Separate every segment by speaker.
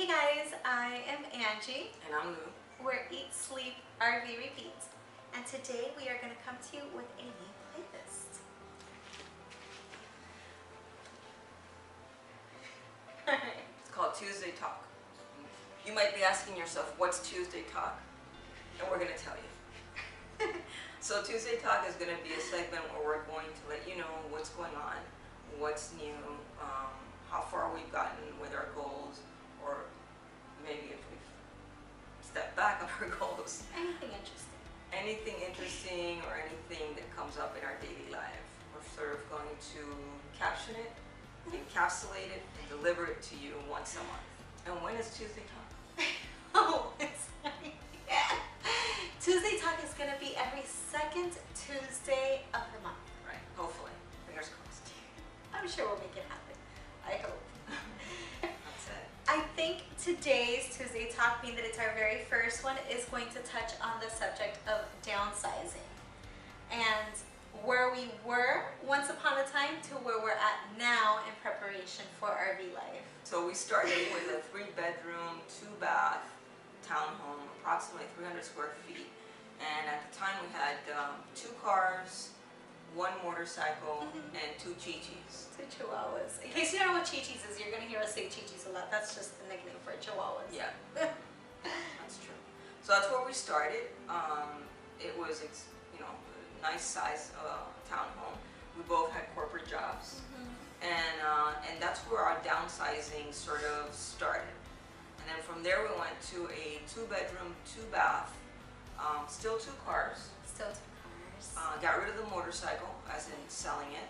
Speaker 1: Hey guys, I am Angie.
Speaker 2: And I'm Lou.
Speaker 1: We're Eat, Sleep, RV Repeat. And today we are going to come to you with a new playlist.
Speaker 2: It's called Tuesday Talk. You might be asking yourself, what's Tuesday Talk? And we're going to tell you. So Tuesday Talk is going to be a segment where we're going to let you know what's going on, what's new, how far we've gotten with our goals, or maybe if we've stepped back on our goals.
Speaker 1: Anything interesting.
Speaker 2: Anything interesting or anything that comes up in our daily life. We're sort of going to caption it, encapsulate it, and deliver it to you once a month. And when is Tuesday Talk?
Speaker 1: Oh, it's funny. Tuesday Talk is going to be every second Tuesday of the month.
Speaker 2: Right, hopefully. Fingers crossed.
Speaker 1: I'm sure we'll make it happen. I hope.
Speaker 2: That's it.
Speaker 1: I think today's Tuesday Talk, being that it's our very first one, is going to touch on the subject of downsizing and where we were once upon a time to where we're at now in preparation for RV life.
Speaker 2: So we started with a 3-bedroom, 2-bath townhome, approximately 300 square feet. And at the time we had 2 cars, 1 motorcycle, and 2 chichis.
Speaker 1: 2 chihuahuas. In case you don't know what chichis is, you're going to hear us say chichis a lot. That's just the nickname for chihuahuas.
Speaker 2: Yeah, that's true. So that's where we started. It was, a nice size townhome. We both had corporate jobs. And that's where our downsizing sort of started. And then from there we went to a 2-bedroom, 2-bath, still 2 cars.
Speaker 1: Still 2 cars.
Speaker 2: Got rid of the motorcycle, as in selling it.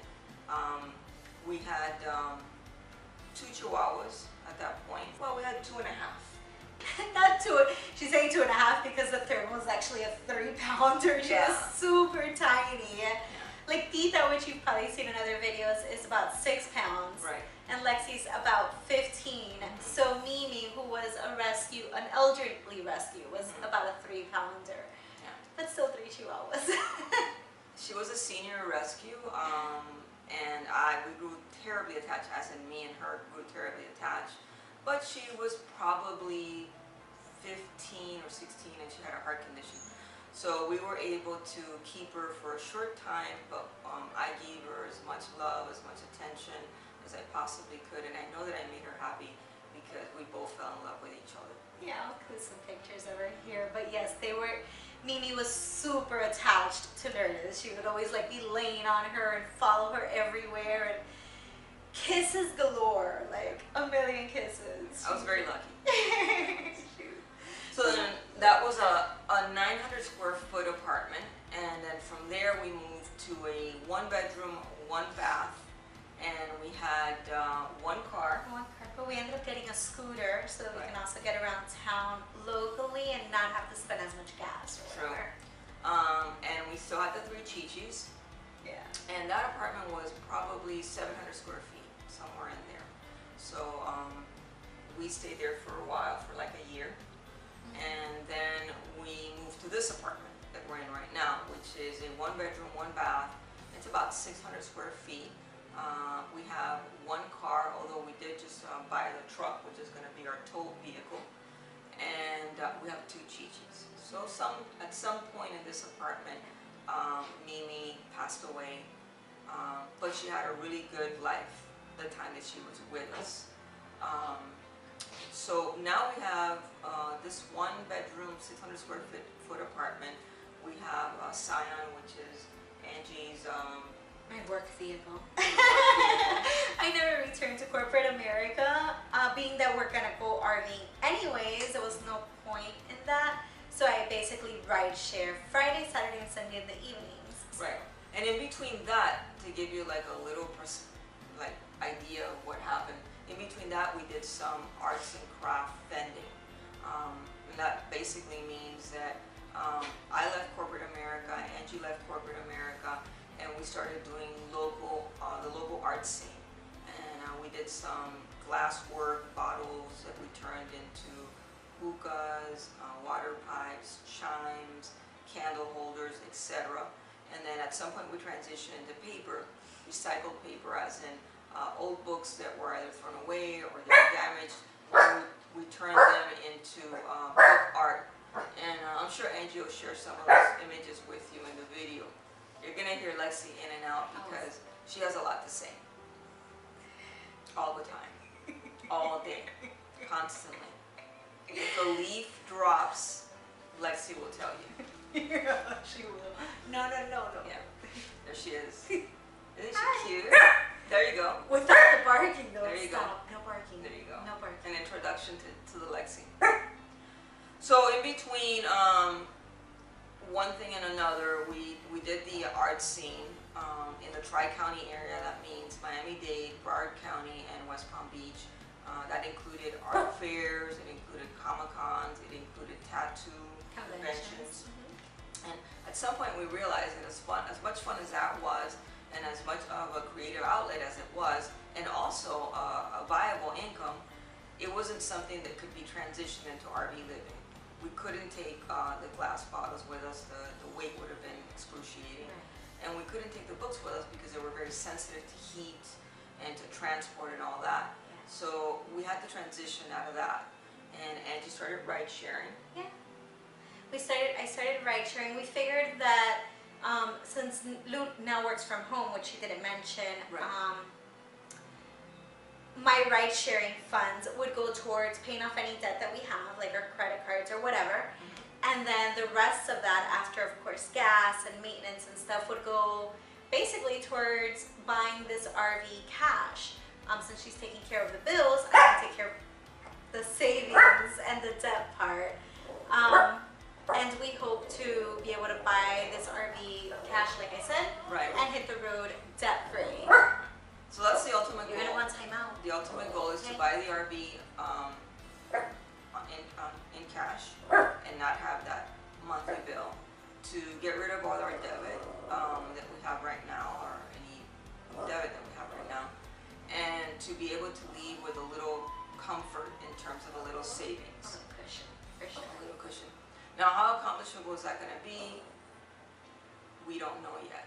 Speaker 2: We had 2 chihuahuas at that point. Well, we had 2.5.
Speaker 1: Not 2. She's saying 2.5 because the third was actually a 3-pounder. She was super tiny.
Speaker 2: Yeah.
Speaker 1: Like Tita, which you've probably seen in other videos, is about 6 pounds.
Speaker 2: Right.
Speaker 1: And Lexi's about 15. So Mimi, who was a rescue, an elderly rescue, was about a 3-pounder.
Speaker 2: Yeah.
Speaker 1: But still 3 chihuahuas.
Speaker 2: She was a senior rescue, and we grew terribly attached, as in me and her grew terribly attached. But she was probably 15 or 16 and she had a heart condition. So we were able to keep her for a short time, but I gave her as much love, as much attention as I possibly could. And I know that I made her happy because we both fell in love with each other. Yeah,
Speaker 1: I'll include some pictures of her here. But yes, Mimi was super attached to Lourdes. She would always be laying on her and follow her everywhere, and kisses galore, like a million kisses.
Speaker 2: I was very lucky. So then that was a 900 square foot apartment, and then from there we moved to a 1-bedroom, 1-bath, and we had 1 car.
Speaker 1: 1 car, but we ended up getting a scooter so that we can also get around town locally and not have to spend as much gas or whatever.
Speaker 2: And we still had the 3 chichis.
Speaker 1: Yeah.
Speaker 2: And that apartment was probably 700 square feet, somewhere in there. So we stayed there for a while, for like a year. And then we moved to this apartment that we're in right now, which is a 1-bedroom, 1-bath. It's about 600 square feet. We have 1 car, although we did just buy the truck, which is going to be our tow vehicle. And we have 2 chichis. So at some point in this apartment, Mimi passed away, but she had a really good life the time that she was with us. So now we have this 1-bedroom, 600 square foot apartment. We have Scion, which is Angie's
Speaker 1: my work vehicle. I never returned to corporate America, being that we're gonna go RVing anyways. There was no point in that, so I basically ride share Friday, Saturday, and Sunday in the evenings.
Speaker 2: Right. And in between that, to give you like a little idea of what happened, in between that we did some arts and craft vending. And that basically means that I left corporate America, Angie left corporate America, and we started doing the local art scene. And we did some glasswork bottles that we turned into hookahs, water pipes, chimes, candle holders, etc. And then at some point we transitioned into paper, recycled paper, as in old books that were either thrown away or they were damaged. We turned share some of those images with you in the video. You're gonna hear Lexi in and out because she has a lot to say. All the time. All day. Constantly. If a leaf drops, Lexi will tell you.
Speaker 1: Yeah, she will. No.
Speaker 2: Yeah. There she is. Isn't she cute? There you go.
Speaker 1: Without the barking though.
Speaker 2: There you go.
Speaker 1: Stop. No barking.
Speaker 2: There you go.
Speaker 1: No barking.
Speaker 2: An introduction to the Lexi. So in between one thing and another, we did the art scene in the Tri-County area. That means Miami-Dade, Broward County, and West Palm Beach. That included art fairs, it included Comic-Cons, it included tattoo conventions. And at some point we realized that as much fun as that was, and as much of a creative outlet as it was, and also a viable income, it wasn't something that could be transitioned into RV living. We couldn't take the glass bottles with us, the weight would have been excruciating. And we couldn't take the books with us because they were very sensitive to heat and to transport and all that. So we had to transition out of that. And Angie started ride sharing.
Speaker 1: Yeah. I started ride sharing. We figured that since Lou now works from home, which she didn't mention, my ride sharing funds would go towards paying off any debt that we have, like our credit cards or whatever. And then the rest of that, after of course gas and maintenance and stuff, would go basically towards buying this RV cash. Since she's taking care of the bills, I can take care of the savings and the debt part. And we hope to be able to buy this RV cash, like I said, and hit the road debt free.
Speaker 2: So that's the ultimate goal.
Speaker 1: You're gonna want time out.
Speaker 2: The ultimate goal is to buy the RV in cash and not have that monthly bill. To get rid of all our debit that we have right now, or any debit that we have right now, and to be able to leave with a little comfort in terms of a little savings.
Speaker 1: A little cushion, for sure.
Speaker 2: A little cushion. Now, how accomplishable is that going to be? We don't know yet.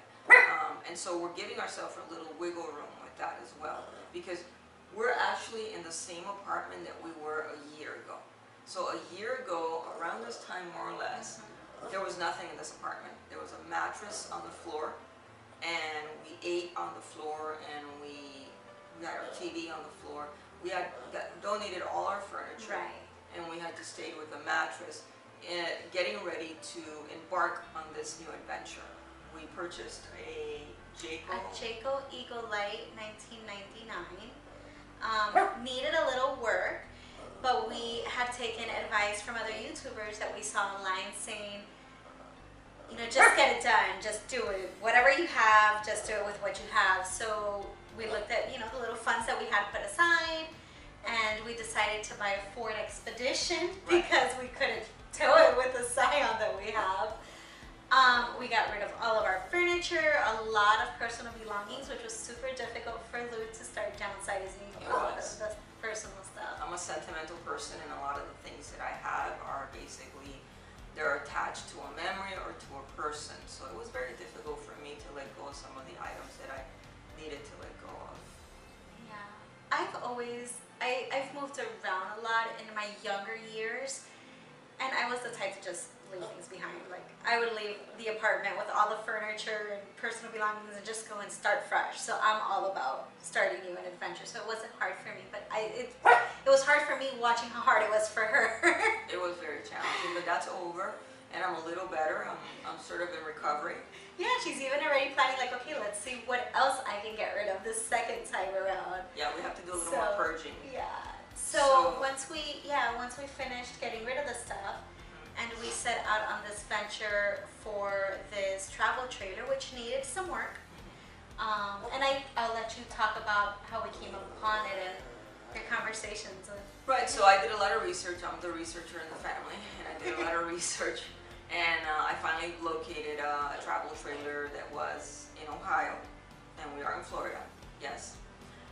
Speaker 2: And so we're giving ourselves a little wiggle room with that as well, because we're actually in the same apartment that we were a year ago. So a year ago, around this time more or less, there was nothing in this apartment. There was a mattress on the floor, and we ate on the floor, and we had our TV on the floor. We had donated all our furniture, and we had to stay with the mattress, getting ready to embark on this new adventure. We purchased a
Speaker 1: Jayco Eagle Lite 1999. Needed a little work, but we had taken advice from other YouTubers that we saw online saying, you know, just get it done, just do it. Whatever you have, just do it with what you have. So we looked at, you know, the little funds that we had put aside, and we decided to buy a Ford Expedition because we couldn't do it with the Scion that we have. We got rid of all of our furniture, a lot of personal belongings, which was super difficult for Lou to start downsizing a lot of the personal stuff.
Speaker 2: I'm a sentimental person, and a lot of the things that I have are basically, they're attached to a memory or to a person. So it was very difficult for me to let go of some of the items that I needed to let go of.
Speaker 1: Yeah, I've moved around a lot in my younger years, and I was the type to just leave things behind. Like, I would leave the apartment with all the furniture and personal belongings and just go and start fresh. So I'm all about starting new and adventure. So it wasn't hard for me, but it was hard for me watching how hard it was for her.
Speaker 2: It was very challenging, but that's over, and I'm a little better. I'm sort of in recovery.
Speaker 1: Yeah, she's even already planning, like, okay, let's see what else I can get rid of this second time around.
Speaker 2: Yeah, we have to do a little more purging.
Speaker 1: Yeah. So once we finished getting rid of the stuff, and we set out on this venture for this travel trailer, which needed some work. And I'll let you talk about how we came upon it and your conversations with.
Speaker 2: Right, so I did a lot of research. I'm the researcher in the family, and I did a lot of research. And I finally located a travel trailer that was in Ohio, and we are in Florida, yes.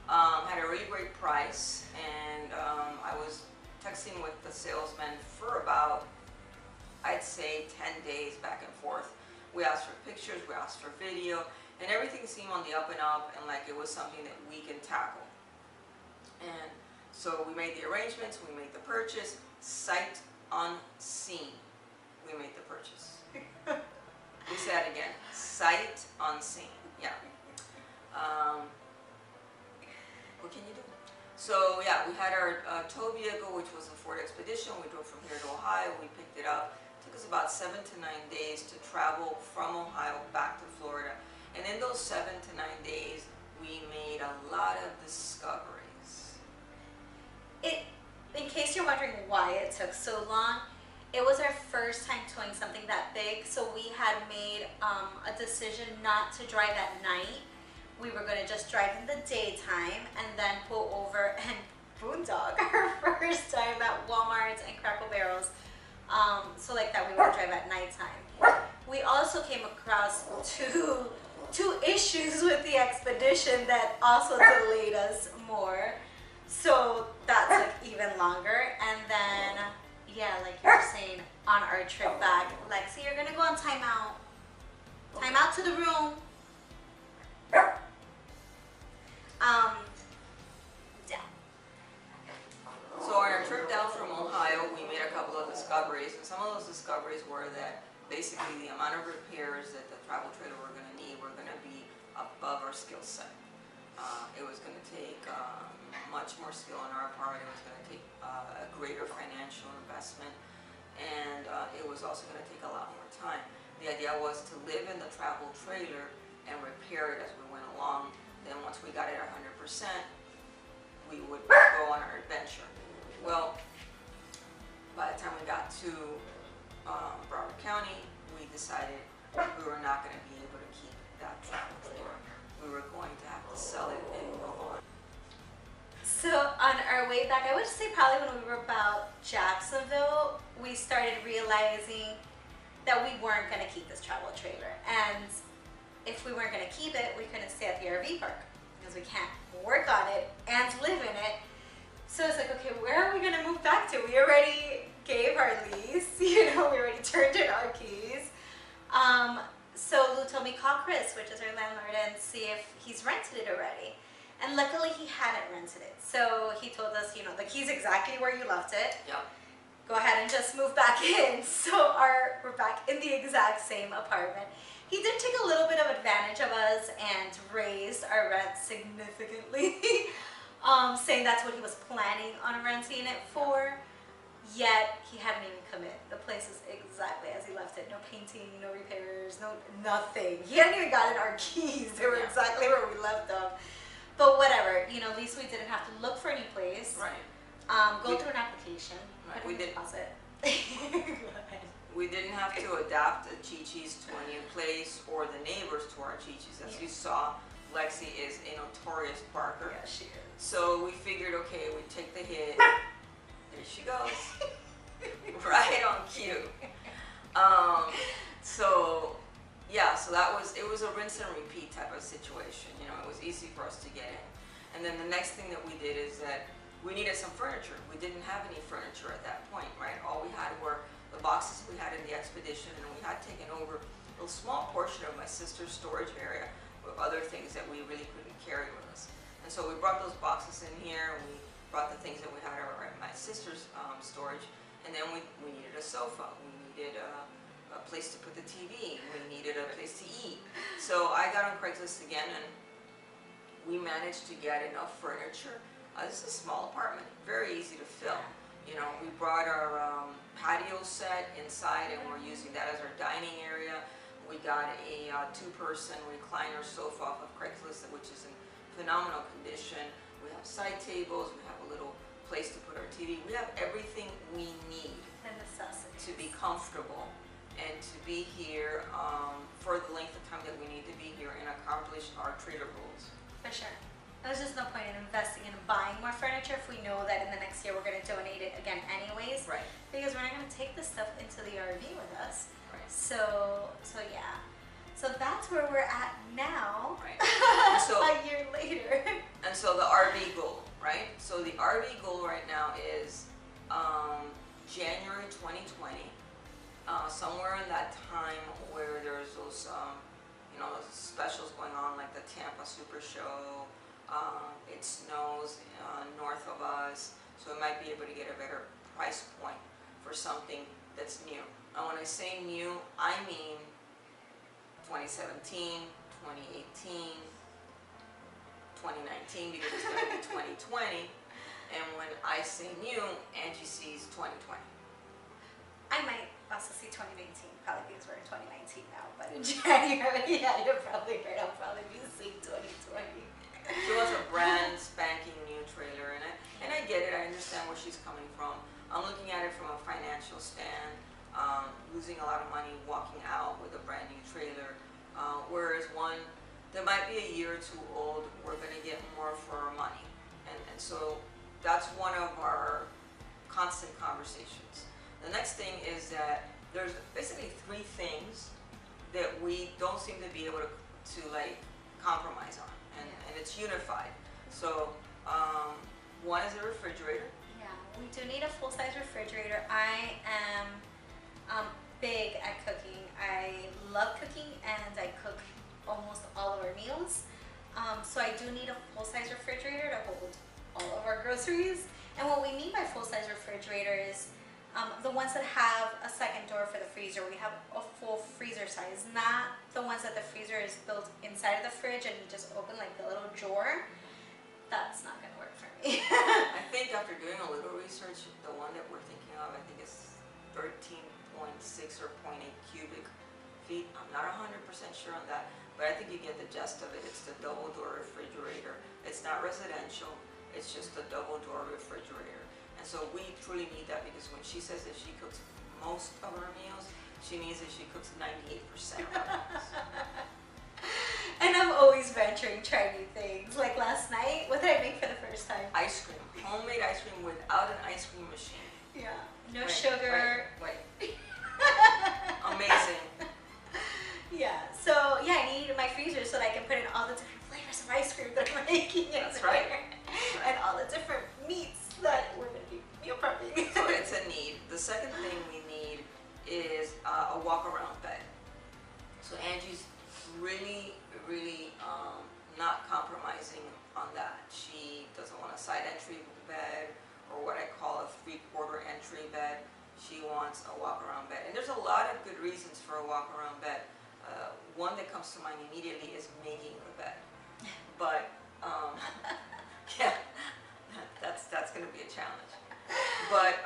Speaker 2: Had a really great price, and I was texting with the salesman for about, I'd say, 10 days back and forth. We asked for pictures, we asked for video, and everything seemed on the up and up, and like it was something that we can tackle. And so we made the arrangements, we made the purchase, sight unseen. we made the purchase. We say it again, sight unseen. Yeah. What can you do? So yeah, we had our tow vehicle, which was a Ford Expedition. We drove from here to Ohio. We picked it up. It took us about 7 to 9 days to travel from Ohio back to Florida. And in those 7 to 9 days, we made a lot of discoveries.
Speaker 1: In case you're wondering why it took so long, it was our first time towing something that big, so we had made a decision not to drive at night. We were going to just drive in the daytime and then pull over and boondog our first time at Walmart's and Crackle Barrels. So like that, we would drive at nighttime. We also came across two issues with the Expedition that also delayed us more. So that took even longer. And then, yeah, like you were saying, on our trip back, Lexi, you're gonna go on timeout. Timeout to the room. Yeah.
Speaker 2: So on our trip down from Ohio, we made a couple of discoveries, and some of those discoveries were that basically the amount of repairs that the travel trailer we're going to need were going to be above our skill set. It was going to take much more skill on our part. It was going to take a greater financial investment, and it was also going to take a lot more time. The idea was to live in the travel trailer and repair it as we went along. Then once we got it 100%, we would go on our adventure. Well, by the time we got to Broward County, we decided we were not going to be able to keep that travel trailer. We were going to have to sell it and move on.
Speaker 1: So on our way back, I would say probably when we were about Jacksonville, we started realizing that we weren't going to keep this travel trailer. And if we weren't going to keep it, we couldn't stay at the RV park because we can't work on it and live in it. So it's like, okay, where are we going to move back to? We already gave our lease, we already turned in our keys. So Lou told me, call Chris, which is our landlord, and see if he's rented it already. And luckily he hadn't rented it. So he told us, the key's exactly where you left it.
Speaker 2: Yep.
Speaker 1: Go ahead and just move back in. So we're back in the exact same apartment. He did take a little bit of advantage of us and raised our rent significantly, saying that's what he was planning on renting it for, yet he hadn't even come in. The place is exactly as he left it. No painting, no repairs, nothing. He hadn't even gotten our keys. They were exactly where we left them. But whatever, at least we didn't have to look for any place.
Speaker 2: Right.
Speaker 1: Go through an application.
Speaker 2: Right.
Speaker 1: We did deposit. Go ahead.
Speaker 2: We didn't have to adapt the Chi-Chi's to a new place or the neighbors to our Chi-Chi's. As you saw, Lexi is a notorious barker.
Speaker 1: Yeah, she is.
Speaker 2: So we figured, okay, we'd take the hit. There she goes. Right on cue. So it was a rinse and repeat type of situation. It was easy for us to get in. And then the next thing that we did is that we needed some furniture. We didn't have any furniture at that point, right? All we had were the boxes we had in the Expedition, and we had taken over a small portion of my sister's storage area with other things that we really couldn't carry with us. And so we brought those boxes in here, and we brought the things that we had in my sister's storage, and then we needed a sofa, we needed a place to put the TV, we needed a place to eat. So I got on Craigslist again, and we managed to get enough furniture. This is a small apartment, very easy to fill. We brought our patio set inside, and we're using that as our dining area. We got a two-person recliner sofa off of Craigslist, which is in phenomenal condition. We have side tables, we have a little place to put our TV. We have everything we need to be comfortable and to be here for the length of time that we need to be here and accomplish our trailer goals.
Speaker 1: For sure. There's just no point in investing in buying more furniture if we know that in the next year we're going to donate it again anyways.
Speaker 2: Right.
Speaker 1: Because we're not going to take this stuff into the RV with us.
Speaker 2: Right.
Speaker 1: So yeah. So that's where we're at now.
Speaker 2: Right.
Speaker 1: A year later.
Speaker 2: And so the RV goal, right? So the RV goal right now is January 2020. Somewhere in that time where there's those those specials going on, like the Tampa Super Show. It snows north of us, so we might be able to get a better price point for something that's new. And when I say new, I mean 2017, 2018, 2019, because it's going to be 2020. And when I say new, Angie sees 2020.
Speaker 1: I might also see 2019, probably because we're in 2019 now, but in January, yeah, you're probably right, I'll probably be seeing 2020.
Speaker 2: She wants a brand spanking new trailer in it, and I get it, I understand where she's coming from. I'm looking at it from a financial stand, losing a lot of money walking out with a brand new trailer, whereas one that might be a year or two old, we're going to get more for our money. And so that's one of our constant conversations. The next thing is that there's basically three things that we don't seem to be able to like compromise on, and it's unified. So one is a refrigerator.
Speaker 1: Yeah, we do need a full-size refrigerator. I am big at cooking. I love cooking, and I cook almost all of our meals. So I do need a full-size refrigerator to hold all of our groceries. And what we mean by full-size refrigerator is the ones that have a second door for the freezer. We have a full freezer size, not the ones that the freezer is built inside of the fridge and you just open like the little drawer. That's not gonna work for me.
Speaker 2: I think after doing a little research, the one that we're thinking of, I think is 13.6 or 0.8 cubic feet. I'm not 100% sure on that, but I think you get the gist of it. It's the double door refrigerator. It's not residential, it's just a double door refrigerator. And so we truly need that, because when she says that she cooks most of her meals, she means that she cooks 98% of her meals.
Speaker 1: And I'm always venturing, trying new things. Like last night, what did I make for the first time?
Speaker 2: Ice cream, homemade ice cream without an ice cream machine.
Speaker 1: Yeah, no sugar.
Speaker 2: Wait. Amazing.
Speaker 1: Yeah, so yeah, I need my freezer so that I can put in all the different flavors of ice cream that I'm making in
Speaker 2: That's
Speaker 1: there.
Speaker 2: right.
Speaker 1: And all the different meats that we're going to be meal prepping.
Speaker 2: So it's a need. The second thing we need is a walk-around bed. So Angie's really not compromising on that. She doesn't want a side entry bed or what I call a 3/4 entry bed. She wants a walk-around bed. And there's a lot of good reasons for a walk-around bed. One that comes to mind immediately is making the bed. But yeah, that's going to be a challenge. But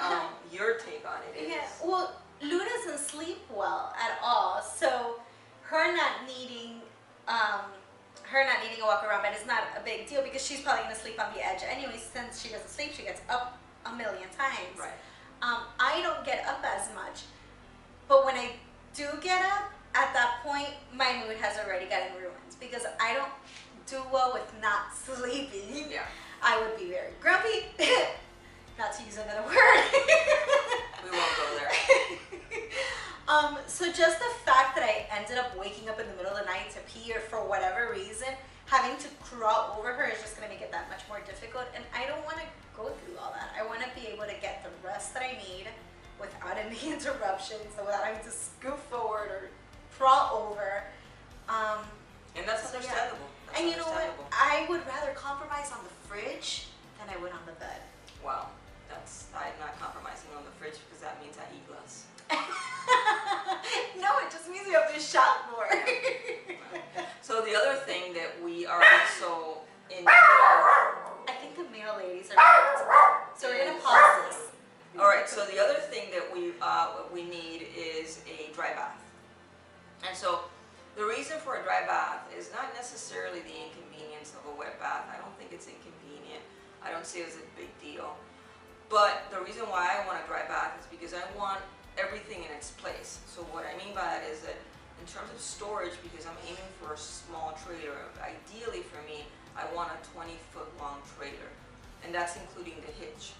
Speaker 2: your take on it is?
Speaker 1: Yeah, well, Lou doesn't sleep well at all, so her not needing a walk-around bed is not a big deal, because she's probably going to sleep on the edge anyway. Since she doesn't sleep, she gets up a million times.
Speaker 2: Right.
Speaker 1: I don't get up as much, but when I do get up, at that point, my mood has already gotten ruined, because I don't do well with not sleeping.
Speaker 2: Yeah.
Speaker 1: I would be very grumpy, not to use another word.
Speaker 2: We won't go there.
Speaker 1: So just the fact that I ended up waking up in the middle of the night to pee, or for whatever reason, having to crawl over her is just going to make it that much more difficult, and I don't want to go through all that. I want to be able to get the rest that I need without any interruptions, or without having to scoot forward or crawl over.
Speaker 2: And that's
Speaker 1: So, yeah.
Speaker 2: understandable. That's
Speaker 1: And you know what?
Speaker 2: understandable.
Speaker 1: I would rather compromise on the fridge than I would on the bed.
Speaker 2: Wow, I'm not compromising on the fridge, because that means I eat less.
Speaker 1: No, it just means you have to shop more.
Speaker 2: So the other thing that we are also in need of.
Speaker 1: I think the mail ladies are right. So we're gonna pause this.
Speaker 2: All right. So the other thing that we need is a dry bath. And so the reason for a dry bath is not necessarily the inconvenience of a wet bath. I don't think it's inconvenient. I don't see it as a big deal. But the reason why I want a dry bath is because I want everything in its place. So what I mean by that is that in terms of storage, because I'm aiming for a small trailer, ideally for me, I want a 20-foot long trailer, and that's including the hitch.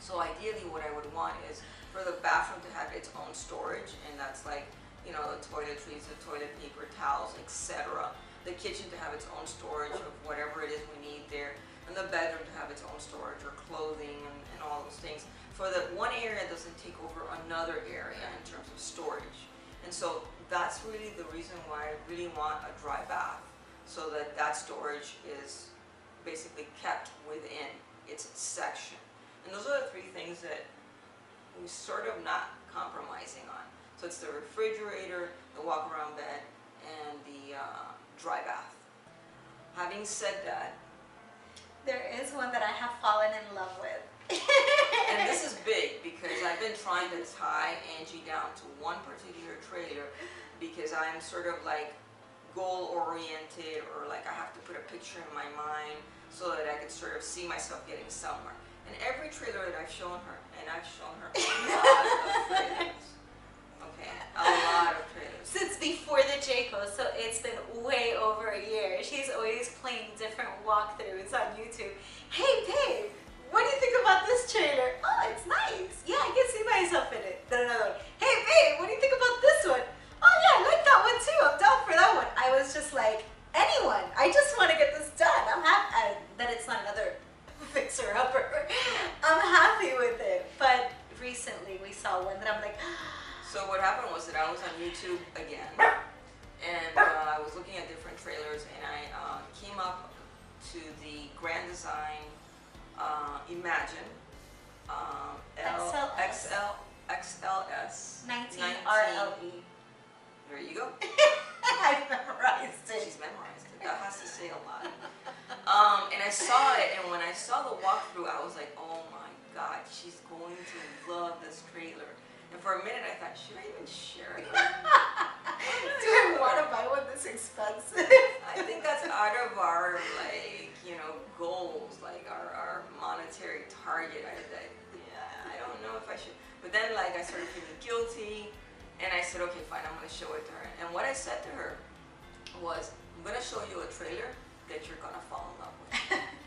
Speaker 2: So ideally what I would want is for the bathroom to have its own storage, and that's like, you know, the toiletries, the toilet paper, towels, etc. The kitchen to have its own storage of whatever it is we need there, and the bedroom to have its own storage, or clothing and all those things, for that one area doesn't take over another area in terms of storage. And so that's really the reason why I really want a dry bath, so that that storage is basically kept within its section. And those are the three things that we're sort of not compromising on. So it's the refrigerator, the walk-around bed, and the dry bath. Having said that,
Speaker 1: there is one that I have fallen in love with.
Speaker 2: and this is big because I've been trying to tie Angie down to one particular trailer because I'm sort of like goal-oriented, or like I have to put a picture in my mind so that I could sort of see myself getting somewhere. And every trailer that I've shown her, and I've shown her a lot of trailers. Okay, a lot of trailers.
Speaker 1: Since before the Jayco, so it's been way over a year. She's always playing different walkthroughs on YouTube. Hey babe, what do you think about this trailer? Oh, it's nice. Yeah, I can see myself in it. Then another one. Hey babe, what do you think about this one? Oh yeah, I like that one too. I'm down for that one. I was just like, anyone. I just want to get this done. I'm happy that it's not another fixer-upper. I'm happy with it. But recently we saw one that I'm like,
Speaker 2: so what happened was that I was on YouTube again, and I was looking at different trailers, and I came up to the Grand Design Imagine XLS
Speaker 1: 19 RLE.
Speaker 2: There you go.
Speaker 1: I memorized it.
Speaker 2: She's memorized it. That has to say a lot. And I saw it, and when I saw the walkthrough, I was like, oh my God, she's going to love this trailer. And for a minute, I thought, should I even share it?
Speaker 1: Do I want to buy one this expensive?
Speaker 2: I think that's out of our, like, you know, goals, like our monetary target. I don't know if I should. But then, like, I started feeling guilty, and I said, okay, fine, I'm going to show it to her. And what I said to her was, I'm going to show you a trailer that you're going to fall in love with.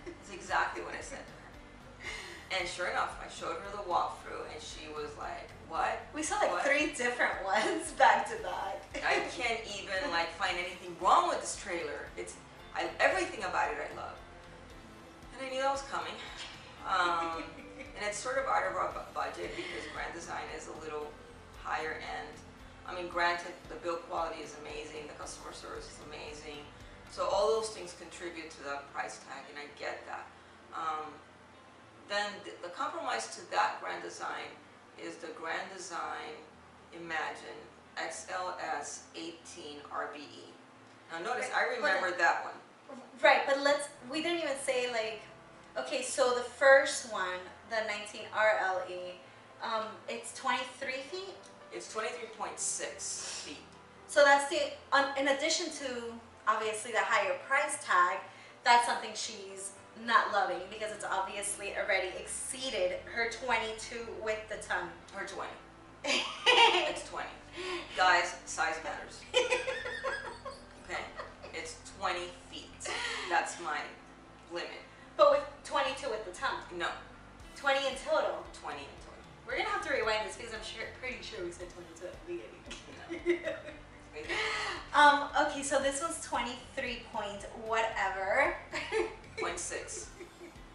Speaker 2: That's exactly what I said to her. And sure enough, I showed her the walkthrough, and she was like, what?
Speaker 1: We saw like 3 different ones back to back.
Speaker 2: I can't even like find anything wrong with this trailer. Everything about it I love. And I knew that was coming. And it's sort of out of our budget because Grand Design is a little higher end. I mean, granted, the build quality is amazing, the customer service is amazing. So all those things contribute to the price tag, and I get that. Then the compromise to that Grand Design is the Grand Design Imagine XLS 18 RBE. Now notice, I remember that one.
Speaker 1: Right, but we didn't even say like, okay, so the first one, the 19 RLE, it's 23 feet?
Speaker 2: It's 23.6 feet.
Speaker 1: So that's in addition to obviously the higher price tag, that's something she's not loving because it's obviously already exceeded her 22 with the tongue.
Speaker 2: Her 20. It's 20. Guys, size matters. Okay? It's 20 feet. That's my limit.
Speaker 1: But with 22 with the tongue?
Speaker 2: No.
Speaker 1: 20 in total?
Speaker 2: 20 in total.
Speaker 1: We're going to have to rewind this because I'm pretty sure we said 22 at the beginning.
Speaker 2: No.
Speaker 1: Okay, so this one's 23 point whatever.
Speaker 2: 0.6.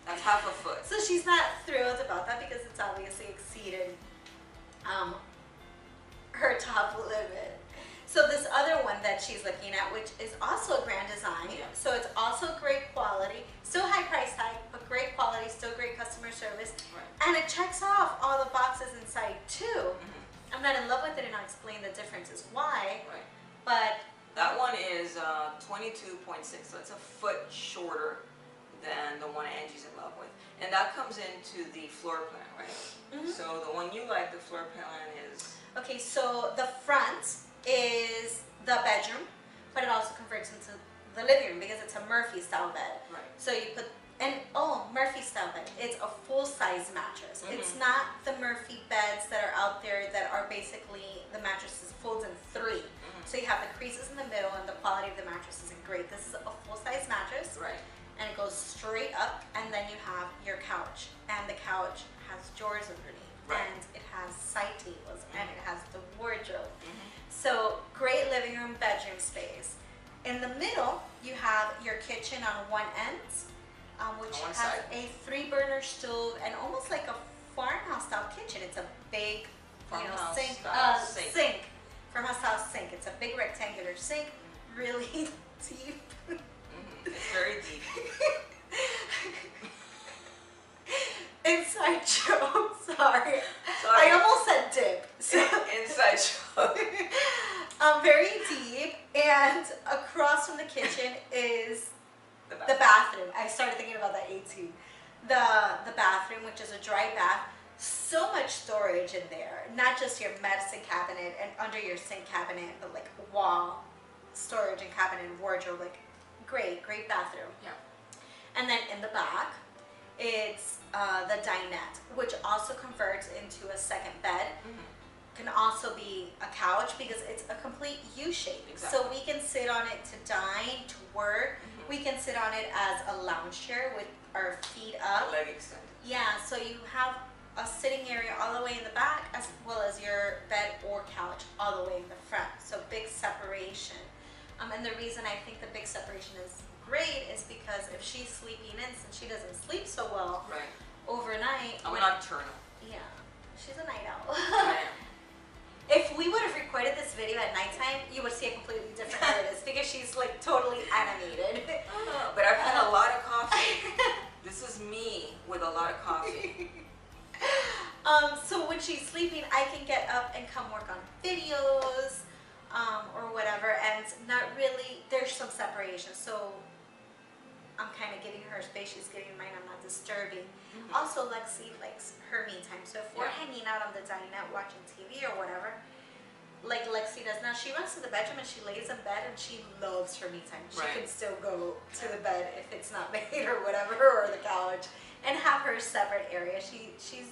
Speaker 2: That's half a foot.
Speaker 1: So she's not thrilled about that because it's obviously exceeded her top limit. So this other one that she's looking at, which is also a Grand Design,
Speaker 2: yeah.
Speaker 1: So it's also great quality, still high price tag, but great quality, still great customer service,
Speaker 2: Right.
Speaker 1: and it checks off all the boxes inside too.
Speaker 2: Mm-hmm.
Speaker 1: I'm not in love with it, and I'll explain the differences why.
Speaker 2: Right.
Speaker 1: But
Speaker 2: that one is 22.6, so it's a foot shorter than the one Angie's in love with. And that comes into the floor plan, right?
Speaker 1: Mm-hmm.
Speaker 2: So the one you like, the floor plan is...
Speaker 1: okay, so the front is the bedroom, but it also converts into the living room because it's a Murphy style bed.
Speaker 2: Right.
Speaker 1: So you put, Murphy style bed, it's a full-size mattress.
Speaker 2: Mm-hmm.
Speaker 1: It's not the Murphy beds that are out there that are basically, the mattresses folds in 3.
Speaker 2: Mm-hmm.
Speaker 1: So you have the creases in the middle and the quality of the mattress isn't great. This is a full-size mattress.
Speaker 2: Right.
Speaker 1: And it goes straight up, and then you have your couch, and the couch has drawers underneath,
Speaker 2: Right.
Speaker 1: and it has side tables, and it has the wardrobe.
Speaker 2: Mm-hmm.
Speaker 1: So great living room, bedroom space. In the middle, you have your kitchen on one end, which
Speaker 2: On one
Speaker 1: has
Speaker 2: side.
Speaker 1: a 3-burner stove and almost like a farmhouse style kitchen. It's a big,
Speaker 2: Farmhouse
Speaker 1: sink,
Speaker 2: style sink.
Speaker 1: farmhouse style sink. It's a big rectangular sink, really deep.
Speaker 2: Mm-hmm. It's very deep.
Speaker 1: Inside joke, sorry.
Speaker 2: Sorry.
Speaker 1: I almost said dip. So
Speaker 2: Inside joke.
Speaker 1: so much storage in there. Not just your medicine cabinet and under your sink cabinet, but like wall storage and cabinet and wardrobe. Like great bathroom.
Speaker 2: Yeah.
Speaker 1: And then in the back, it's the dinette, which also converts into a second bed. Can also be a couch because it's a complete U shape.
Speaker 2: Exactly.
Speaker 1: So we can sit on it to dine, to work. We can sit on it as a lounge chair with our feet up.
Speaker 2: Leg extended.
Speaker 1: Yeah, so you have a sitting area all the way in the back as well as your bed or couch all the way in the front. So big separation. And the reason I think the big separation is great is because if she's sleeping in, since she doesn't sleep so well
Speaker 2: Right.
Speaker 1: overnight.
Speaker 2: I'm nocturnal.
Speaker 1: Yeah, she's a night owl.
Speaker 2: I am.
Speaker 1: If we would have recorded this video at nighttime, you would see a completely different artist because she's like totally animated.
Speaker 2: But I've had a lot of coffee. This is me with a lot of coffee.
Speaker 1: So when she's sleeping, I can get up and come work on videos or whatever, and not really, there's some separation. So I'm kind of giving her space, she's giving mine, I'm not disturbing. Also, Lexi likes her me time. So if we're hanging out on the dinette watching TV or whatever, like Lexi does now, she runs to the bedroom and she lays in bed and she loves her me time. She can still go to the bed if it's not made or whatever, or the couch, and have her separate area. She's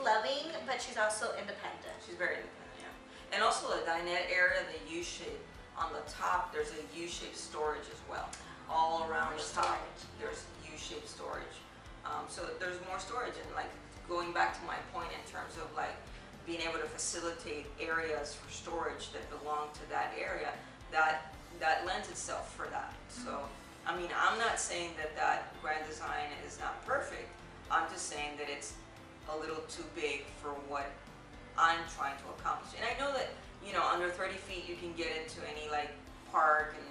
Speaker 1: loving, but she's also independent.
Speaker 2: She's very independent, yeah. And also the dinette area, the U shape on the top, there's a U-shaped storage as well. All around the top, there's U-shaped storage. So there's more storage, and like going back to my point in terms of like being able to facilitate areas for storage that belong to that area, that lends itself for that. So I mean, I'm not saying that grand design is not perfect. I'm just saying that it's a little too big for what I'm trying to accomplish. And I know that, you know, under 30 feet you can get into any like park and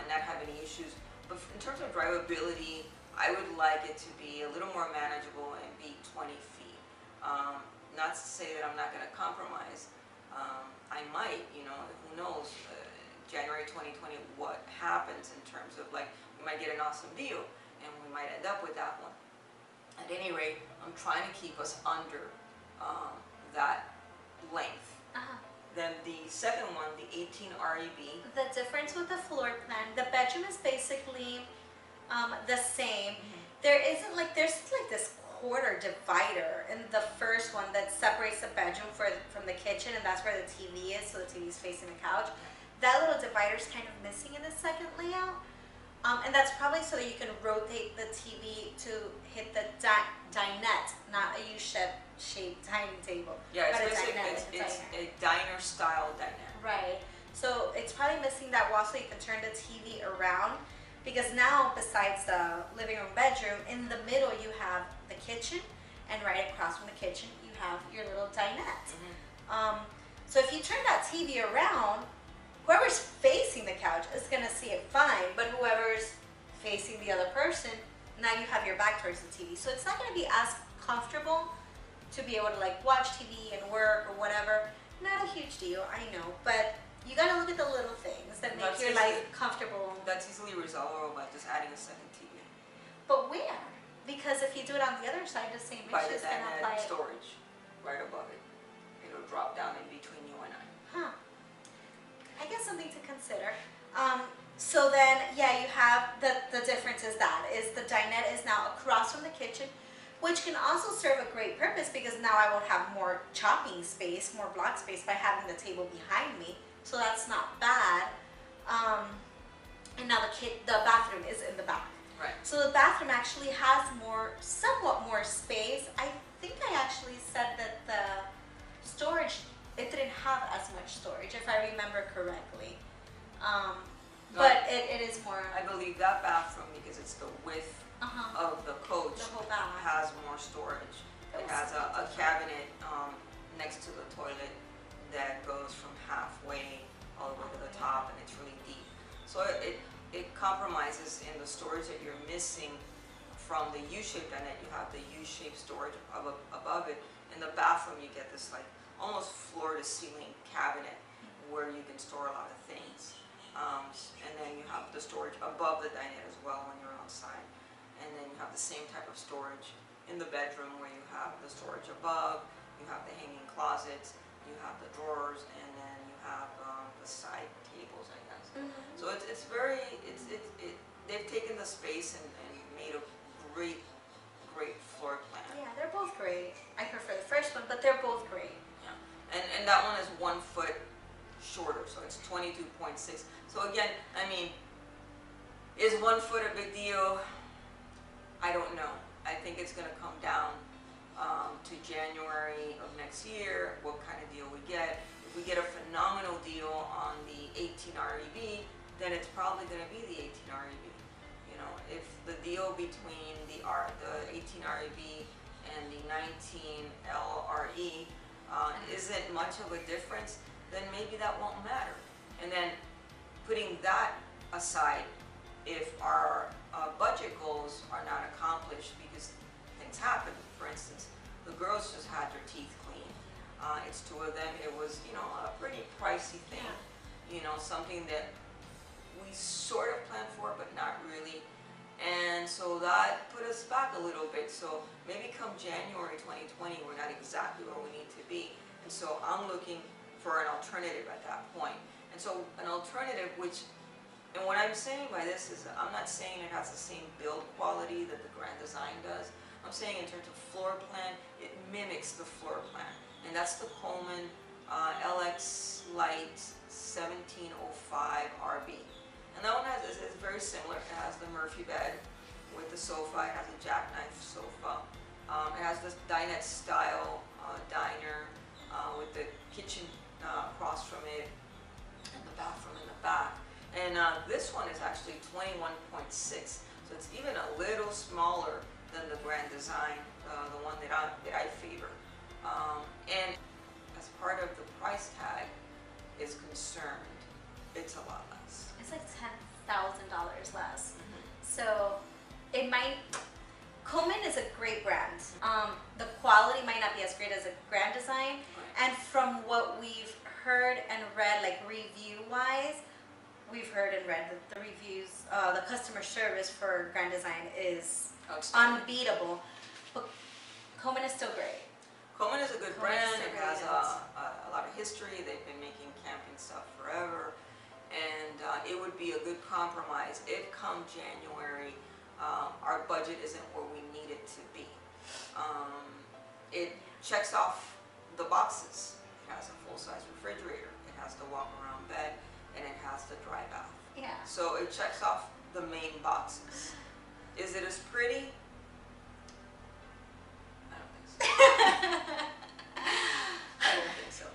Speaker 2: not have any issues. But in terms of drivability, I would like it to be a little more manageable and be 20 feet. Not to say that I'm not going to compromise. I might, you know, who knows, January 2020, what happens in terms of like, we might get an awesome deal and we might end up with that one. At any rate, I'm trying to keep us under that length. Then the second one, the 18 REB.
Speaker 1: The difference with the floor plan, the bedroom is basically the same. There isn't like, there's like this quarter divider in the first one that separates the bedroom from the kitchen, and that's where the TV is, so the TV is facing the couch. That little divider is kind of missing in the second layout. And that's probably so that you can rotate the TV to hit the dinette, not a U-shaped dining table.
Speaker 2: Yeah,
Speaker 1: but
Speaker 2: it's a diner style dinette.
Speaker 1: Right. So it's probably missing that wall so you can turn the TV around, because now besides the living room bedroom, in the middle you have the kitchen, and right across from the kitchen you have your little dinette. So if you turn that TV around, whoever's facing the couch is going to see it fine, but whoever's facing the other person, now you have your back towards the TV. So it's not going to be as comfortable to be able to like watch TV and work or whatever. Not a huge deal, I know, but you got to look at the little things that make your life comfortable.
Speaker 2: That's easily resolvable by just adding a second TV.
Speaker 1: But where? Because if you do it on the other side, the same
Speaker 2: By
Speaker 1: issue
Speaker 2: the
Speaker 1: is going to apply.
Speaker 2: storage, right above it. It'll drop down in between you and I.
Speaker 1: Huh. I guess something to consider. So then, yeah, you have the difference is the dinette is now across from the kitchen, which can also serve a great purpose because now I will have more chopping space, more block space by having the table behind me. So that's not bad. And now the bathroom is in the back.
Speaker 2: Right.
Speaker 1: So the bathroom actually has somewhat more space. I think I actually said that the storage, it didn't have as much storage, if I remember correctly. But it is more.
Speaker 2: I believe that bathroom, because it's the width of the coach,
Speaker 1: The whole bath.
Speaker 2: has more storage. It has a cabinet next to the toilet that goes from halfway all the way to the top, and it's really deep. So it compromises in the storage that you're missing from the U-shaped dinette. You have the U-shaped storage above it. In the bathroom, you get this like almost floor-to-ceiling cabinet where you can store a lot of things. And then you have the storage above the dinette as well when you're outside. And then you have the same type of storage in the bedroom where you have the storage above, you have the hanging closets, you have the drawers, and then you have the side tables, I guess. So it's very, they've taken the space and made a great floor plan.
Speaker 1: Yeah, they're both great. I prefer the first one, but they're both great.
Speaker 2: Yeah, and that one is 1 foot shorter, so it's 22.6. So again, I mean, is 1 foot a big deal? I don't know. I think it's going to come down to January of next year, what kind of deal we get. If we get a phenomenal deal on the 18 REB, then it's probably going to be the 18 REB. You know, if the deal between the 18 REB and the 19 LRE isn't much of a difference, then maybe that won't matter. And then putting that aside, if our budget goals are not accomplished because things happen, for instance, the girls just had their teeth cleaned. It's 2 of them. It was, you know, a pretty pricey thing. You know, something that we sort of planned for, but not really. And so that put us back a little bit. So maybe come January 2020, we're not exactly where we need to be. And so I'm looking for an alternative at that point. And so an alternative which, and what I'm saying by this is I'm not saying it has the same build quality that the Grand Design does. I'm saying in terms of floor plan, it mimics the floor plan. And that's the Coleman LX Lite 1705 RB. And that one is very similar. It has the Murphy bed with the sofa. It has a jackknife sofa. It has this dinette style diner with the kitchen across from it and the bathroom in the back. And this one is actually 21.6, so it's even a little smaller than the Grand Design, the one that I favor. And as part of the price tag is concerned, it's a lot less.
Speaker 1: It's like $10,000 less. So it might, Coleman is a great brand. The quality might not be as great as a Grand Design. And from what we've heard and read, like review-wise, we've heard and read that the reviews, the customer service for Grand Design is unbeatable. But Coleman is still great.
Speaker 2: Coleman is a good brand. It has a lot of history. They've been making camping stuff forever. And it would be a good compromise if come January, our budget isn't where we need it to be. It checks off the boxes. It has a full-size refrigerator. It has the walk-around bed. And it has the dry bath.
Speaker 1: Yeah.
Speaker 2: So it checks off the main boxes. Is it as pretty? I don't think so. I don't think so.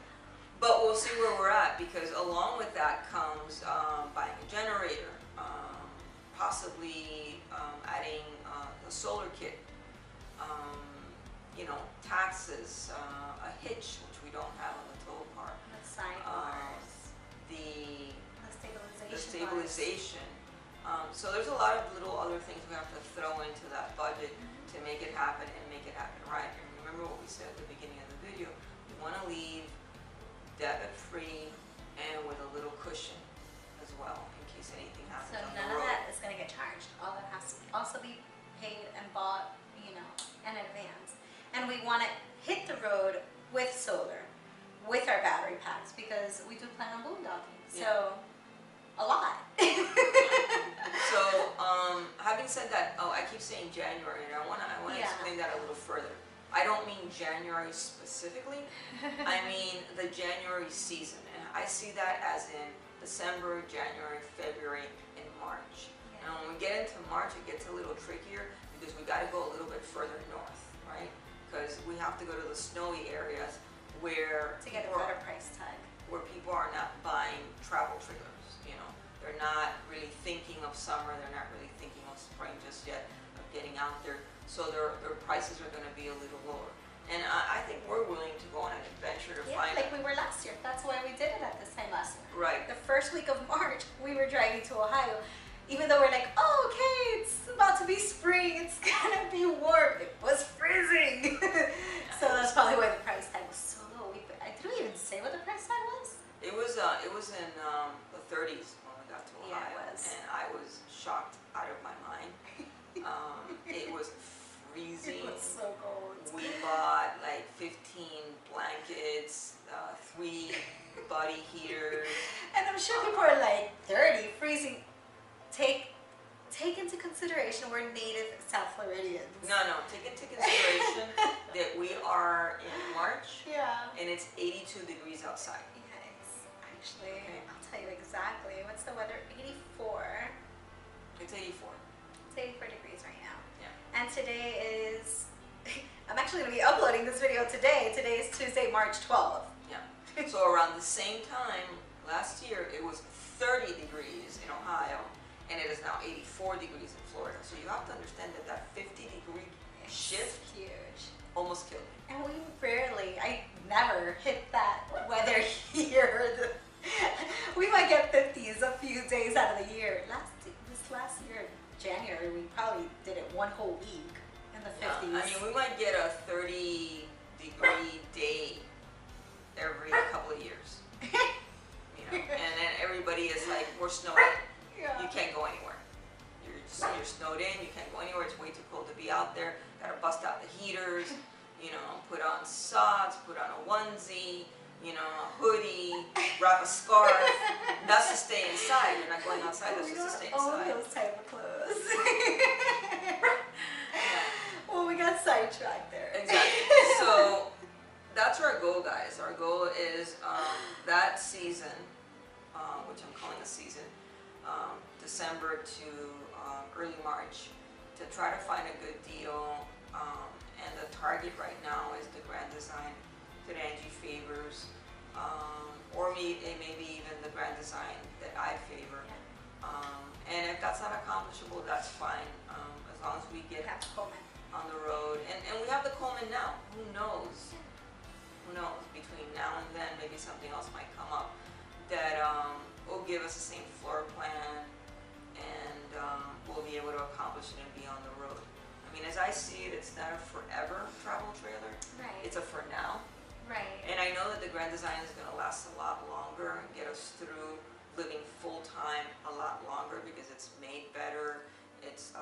Speaker 2: But we'll see where we're at, because along with that comes buying a generator, possibly adding a solar kit, you know, taxes, a hitch, which we don't have on the tow car.
Speaker 1: The sidebars.
Speaker 2: The stabilization. So there's a lot of little other things we have to throw into that budget to make it happen and make it happen right. And remember what we said at the beginning of the video, we want to leave debit-free and with a little cushion as well in case anything happens
Speaker 1: So
Speaker 2: on the
Speaker 1: none
Speaker 2: road.
Speaker 1: of that is going to get charged. All that has to also be paid and bought, you know, in advance. And we want to hit the road with solar, with our battery packs, because we do plan on boondocking. So a lot.
Speaker 2: So having said that, I keep saying January, and I want to explain that a little further. I don't mean January specifically. I mean the January season, and I see that as in December, January, February, and March. And when we get into March, it gets a little trickier because we got to go a little bit further north, right? Because we have to go to the snowy areas where
Speaker 1: to get a better price tag.
Speaker 2: Where people are not buying travel trailers, you know. They're not really thinking of summer, they're not really thinking of spring just yet, of getting out there. So their prices are going to be a little lower. And I think we're willing to go on an adventure to find
Speaker 1: like we were last year. That's why we did it at this time last year.
Speaker 2: Right.
Speaker 1: The first week of March, we were driving to Ohio. Even though we're like, oh, okay, it's about to be spring, it's gonna be warm. It was freezing. So that's probably why the price tag was so low. Did we even say what the price tag was?
Speaker 2: It was in the 30s when we got to Ohio.
Speaker 1: Yeah, it was.
Speaker 2: And I was shocked out of my mind. It was freezing.
Speaker 1: It was so
Speaker 2: 15 blankets, 3 body heaters.
Speaker 1: And I'm sure people are like, 30, freezing. Take into consideration we're native South Floridians.
Speaker 2: No, take into consideration that we are in March.
Speaker 1: Yeah.
Speaker 2: And it's 82 degrees outside.
Speaker 1: Yes, actually, I'll tell you exactly. What's the weather? 84.
Speaker 2: It's 84.
Speaker 1: It's 84 degrees right now.
Speaker 2: Yeah.
Speaker 1: And today is, I'm actually going to be uploading this video today. Today is Tuesday, March 12th.
Speaker 2: Yeah. So around the same time last year, it was 30 degrees in Ohio, and it is now 84 degrees in Florida. So you have to understand that that 50-degree shift
Speaker 1: Huge.
Speaker 2: almost killed me.
Speaker 1: And I never hit that weather here. We might get 50s a few days out of the year. This last year, January, we probably did it one whole week in the 50s.
Speaker 2: Yeah, I mean, we might get a 30-degree day every couple of years. You know, and then everybody is like, we're snowed in.
Speaker 1: Yeah.
Speaker 2: You can't go anywhere. You're snowed in, you can't go anywhere, it's way too cold to be out there. Gotta bust out the heaters, you know, put on socks, put on a onesie, you know, a hoodie, wrap a scarf. That's to stay inside. You're not going outside, that's just to stay inside.
Speaker 1: We don't own those type of clothes.
Speaker 2: Yeah.
Speaker 1: Well, we got sidetracked there.
Speaker 2: Exactly. So that's our goal, guys. Our goal is that season, which I'm calling a season, December to early March, to try to find a good deal. And the target right now is the Grand Design that Angie favors, or maybe even the Grand Design that I favor. And if that's not accomplishable, that's fine, as long as we get on the road. And we have the Coleman now. Who knows? Who knows? Between now and then, maybe something else might come up that will give us the same floor plan, and we'll be able to accomplish it and be on the road. I mean, as I see it, it's not a forever travel trailer.
Speaker 1: Right.
Speaker 2: It's a for now.
Speaker 1: Right.
Speaker 2: And I know that the Grand Design is going to last a lot longer and get us through living full time a lot longer, because it's made better. It's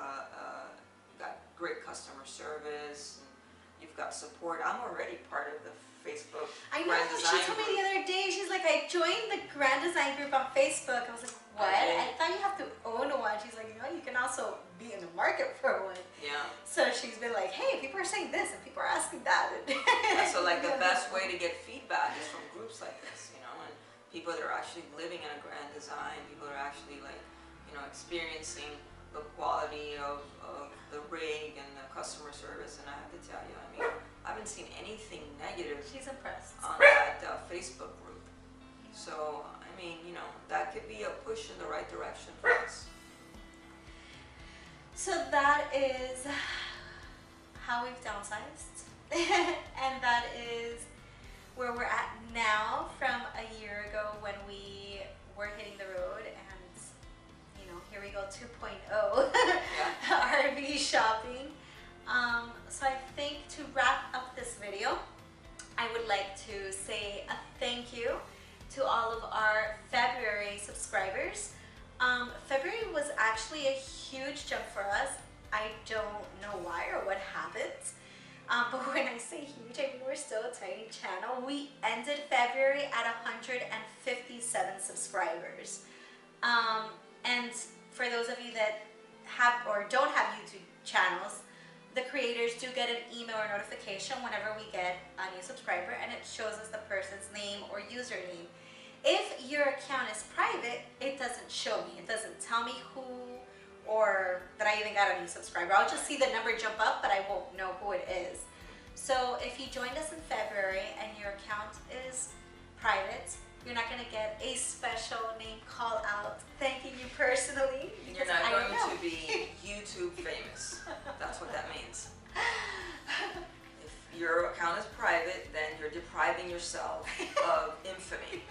Speaker 2: got great customer service. And you've got support. I'm already part of the Facebook
Speaker 1: I know,
Speaker 2: Grand Design
Speaker 1: she told me
Speaker 2: group.
Speaker 1: the other day, she's like, I joined the Grand Design group on Facebook. I was like, what?
Speaker 2: Okay.
Speaker 1: I thought you have to own one. She's like, no, you can also be in the market for one.
Speaker 2: Yeah.
Speaker 1: So she's been like, hey, people are saying this and people are asking that.
Speaker 2: So like the best way to get feedback is from groups like this, you know, and people that are actually living in a Grand Design, people that are actually like, you know, experiencing the quality of the rig and the customer service. And I have to tell you, I mean, I haven't seen anything negative
Speaker 1: She's impressed.
Speaker 2: on that Facebook group. So, I mean, you know, that could be a push in the right direction for us.
Speaker 1: So that is how we've downsized. And that is where we're at now from a year ago when we were hitting the road, and you know, here we go 2.0 RV shopping. So I think to wrap up this video, I would like to say a thank you to all of our February subscribers. February was actually a huge jump for us. I don't know why or what happened. But when I say huge, I mean we're still a tiny channel. We ended February at 157 subscribers. And for those of you that have or don't have YouTube channels, the creators do get an email or notification whenever we get a new subscriber, and it shows us the person's name or username. If your account is private, it doesn't show me. It doesn't tell me who or that I even got a new subscriber. I'll just see the number jump up, but I won't know who it is. So if you joined us in February and your account is private, you're not going to get a special name call out thanking you personally.
Speaker 2: You're not going to be YouTube famous. That's what that means. If your account is private, then you're depriving yourself of infamy.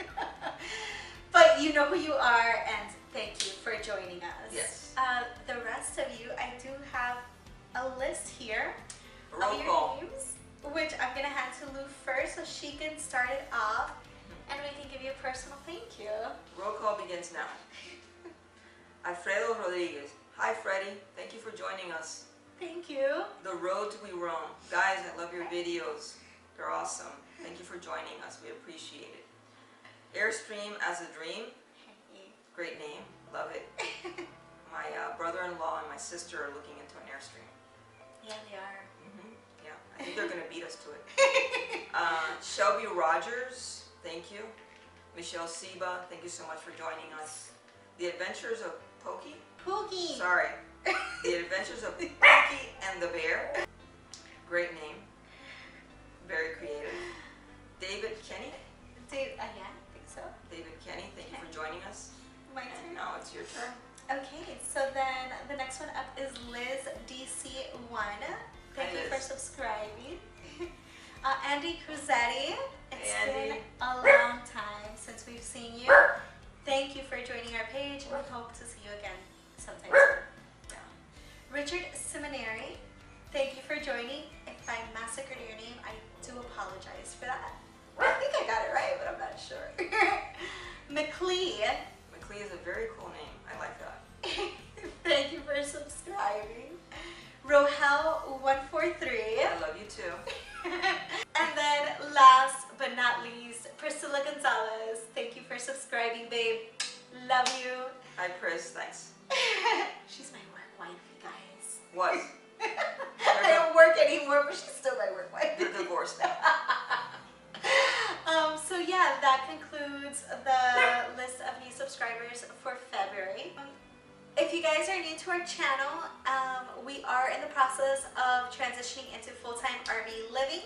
Speaker 1: But you know who you are, and thank you for joining us.
Speaker 2: Yes.
Speaker 1: The rest of you, I do have a list here
Speaker 2: Roll
Speaker 1: of
Speaker 2: call.
Speaker 1: your names, which I'm going to hand to Lou first so she can start it off, and we can give you a personal thank you.
Speaker 2: Roll call begins now. Alfredo Rodriguez. Hi, Freddie. Thank you for joining us.
Speaker 1: Thank you.
Speaker 2: The Road to We Roam. Guys, I love your videos. They're awesome. Thank you for joining us. We appreciate it. Airstream as a Dream. Great name. Love it. My brother-in-law and my sister are looking into an Airstream.
Speaker 1: Yeah, they are.
Speaker 2: Yeah, I think they're going to beat us to it. Shelby Rogers, thank you. Michelle Seba, thank you so much for joining us. The Adventures of Pokey?
Speaker 1: Pookie.
Speaker 2: Sorry. The Adventures of Pokey and the Bear. Great name. Very creative. David Kenny.
Speaker 1: Yeah, I think so.
Speaker 2: David Kenny, thank you for joining us.
Speaker 1: My
Speaker 2: And
Speaker 1: turn.
Speaker 2: now it's your turn.
Speaker 1: Okay, so then the next one up is Liz DC1. Thank you for subscribing. Andy Cruzetti. It's been a long time since we've seen you. Thank you for joining our page, and we hope to see you again sometime soon. Richard Seminary, thank you for joining. If I massacred your name, I do apologize for that. I think I got it right, but I'm not sure. McLee.
Speaker 2: McLee is a very cool name. I like that.
Speaker 1: Thank you for subscribing. Rohel143.
Speaker 2: I love you too.
Speaker 1: And then last but not least, Priscilla Gonzalez. Thank you for subscribing, babe. Love you.
Speaker 2: Hi, Pris. Thanks.
Speaker 1: She's my work wife, you guys.
Speaker 2: What?
Speaker 1: I don't work anymore, but she's still my work wife.
Speaker 2: You're divorced now.
Speaker 1: So yeah, that concludes the list of new subscribers for February. If you guys are new to our channel, we are in the process of transitioning into full-time RV living.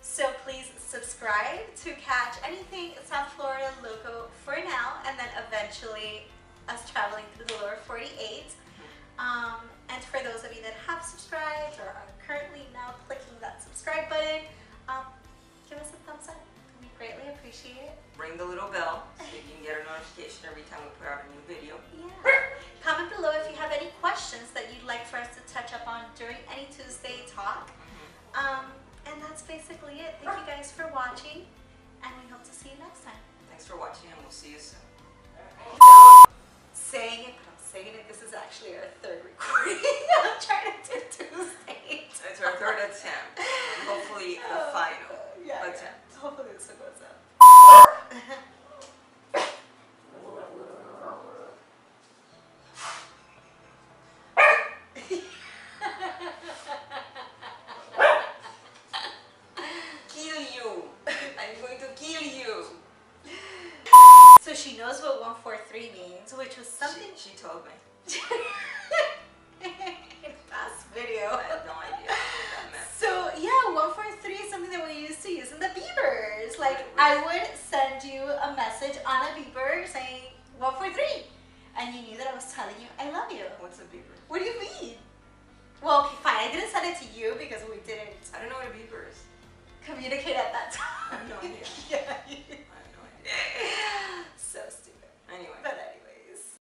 Speaker 1: So please subscribe to catch anything South Florida local for now, and then eventually us traveling through the lower 48. And for those of you that have subscribed or are currently now clicking that subscribe button, give us a thumbs up. We greatly appreciate it.
Speaker 2: Ring the little bell so you can get a notification every time we put out a new video.
Speaker 1: Yeah. Comment below if you have any questions that you'd like for us to touch up on during any Tuesday talk. And that's basically it. Thank you guys for watching, and we hope to see you next time.
Speaker 2: Thanks for watching, and we'll see you soon.
Speaker 1: Saying it, but I'm saying it. This is actually our third recording. I'm trying to do Tuesday.
Speaker 2: It's our third attempt, and hopefully the final attempt.
Speaker 1: Hopefully this one goes up.
Speaker 2: Kill you! I'm going to kill you!
Speaker 1: So she knows what 143 means, which was something
Speaker 2: She told me.
Speaker 1: past video.
Speaker 2: I have no idea what that meant.
Speaker 1: So yeah, 143 is something that we used to use in the beepers. Like I would send you a message on a beeper saying 143, and you knew that I was telling you I love you.
Speaker 2: What's a beeper?
Speaker 1: What do you mean? Well, okay, fine. I didn't send it to you because we didn't
Speaker 2: I don't know what a beeper is.
Speaker 1: communicate at that
Speaker 2: I have no
Speaker 1: time.
Speaker 2: idea.